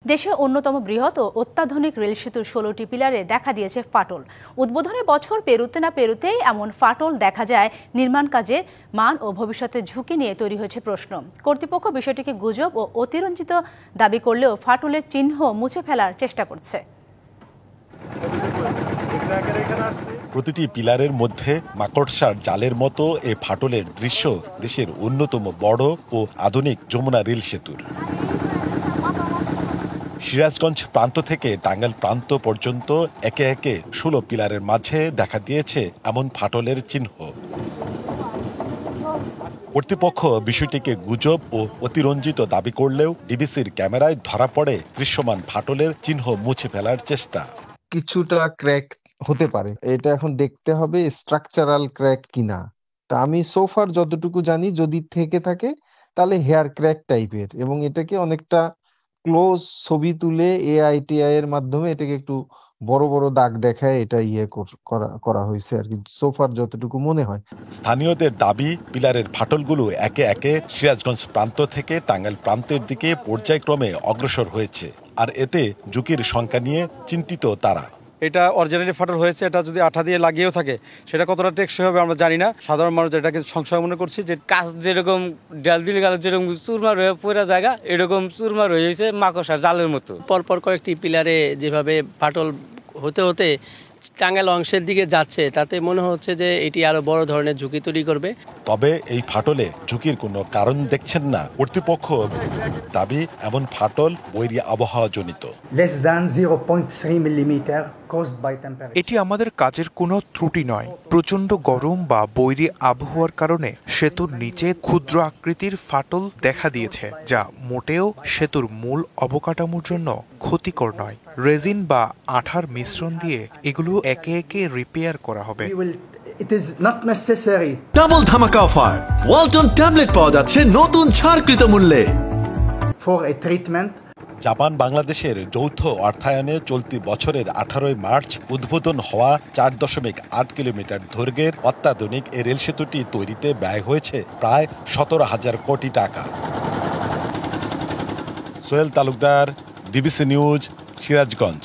দেশে অন্যতম বৃহৎ ও অত্যাধুনিক রেল সেতুর ১৬টি পিলারে দেখা দিয়েছে ফাটল। উদ্বোধনের বছর পেরোতে না পেরোতেই এমন ফাটল দেখা যায় নির্মাণ কাজের মান ও ভবিষ্যতের ঝুঁকি নিয়ে তৈরি হয়েছে প্রশ্ন। কর্তৃপক্ষ বিষয়টিকে গুজব ও অতিরঞ্জিত দাবি করলেও ফাটলের চিহ্ন মুছে ফেলার চেষ্টা করছে। প্রতিটি পিলারের মধ্যে মাকড়সার জালের মতো এ ফাটলের দৃশ্য দেশের অন্যতম বড় ও আধুনিক যমুনা রেল সেতুর। সিরাজগঞ্জ প্রান্ত থেকে টাঙ্গাইল প্রান্ত পর্যন্ত একে একে ১৬ পিলারের মাঝে দেখা দিয়েছে এমন ফাটলের চিহ্ন। কর্তৃপক্ষ বিষয়টিকে গুজব ও অতিরঞ্জিত দাবি করলেও ডিবিসির ক্যামেরায় ধরা পড়ে দৃশ্যমান ফাটলের চিহ্ন মুছে ফেলার চেষ্টা। কিছুটা ক্র্যাক হতে পারে, এটা এখন দেখতে হবে স্ট্রাকচারাল ক্র্যাক কিনা। তা আমি সোফার যতটুকু জানি, যদি থেকে থাকে তাহলে হেয়ার ক্র্যাক টাইপের, এবং এটাকে অনেকটা ক্লোজ ছবি তুলে এআইটিআই এর মাধ্যমে এটাকে একটু বড় বড় দাগ দেখায় এটা করা হয়েছে আর কি, সোফার যতটুকু মনে হয়। স্থানীয়দের দাবি, পিলারের ফাটলগুলো একে একে সিরাজগঞ্জ প্রান্ত থেকে টাঙ্গাইল প্রান্তের দিকে পর্যায়ক্রমে অগ্রসর হয়েছে, আর এতে ঝুঁকির সংখ্যা নিয়ে চিন্তিত তারা। এটা অরিজিনালি ফাটল হয়েছে, এটা যদি আঠা দিয়ে লাগিয়েও থাকে সেটা কতটা টেকসই হবে আমরা জানি না। সাধারণ মানুষ এটাকে সংশয় মনে করছি যে কাজ যেরকম ডাল দিলে গেলে যেরকম চুরমার হয়ে পুরা জায়গা এরকম চুরমার হয়ে গেছে মাকড়সার জালের মতো। পরপর কয়েকটি পিলারে যেভাবে ফাটল হতে হতে টাঙ্গাইল অংশের দিকে যাচ্ছে, তাতে মনে হচ্ছে যে এটি আরো বড় ধরনের ঝুঁকি তৈরি করবে। তবে এই ফাটলে ঝুঁকির কোনো কারণ দেখছেন না কর্তৃপক্ষ। দাবি, এমন ফাটল বৈরী আবহাওয়া জনিত। এটি আমাদের কাজের কোনো ত্রুটি নয়। প্রচন্ড গরম বা বৈরী আবহাওয়ার কারণে সেতুর নিচে ক্ষুদ্র আকৃতির ফাটল দেখা দিয়েছে, যা মোটেও সেতুর মূল অবকাঠামোর জন্য ক্ষতিকর নয়। রেজিন বা আঠার মিশ্রণ দিয়ে এগুলো একে একে রিপেয়ার করা হবে। ডাবল ধামাকা অফার, ওয়ালটন ট্যাবলেট পাওয়া যাচ্ছে নতুন ছাড়কৃত মূল্যে। জাপান বাংলাদেশের যৌথ অর্থায়নে চলতি বছরের 18 মার্চ উদ্বোধন হওয়া 4.8 কিলোমিটার দৈর্ঘ্যের অত্যাধুনিক এই রেল সেতুটি তৈরিতে ব্যয় হয়েছে প্রায় 17,000 কোটি টাকা। Sohel Talukdar, DBC news, Sirajganj.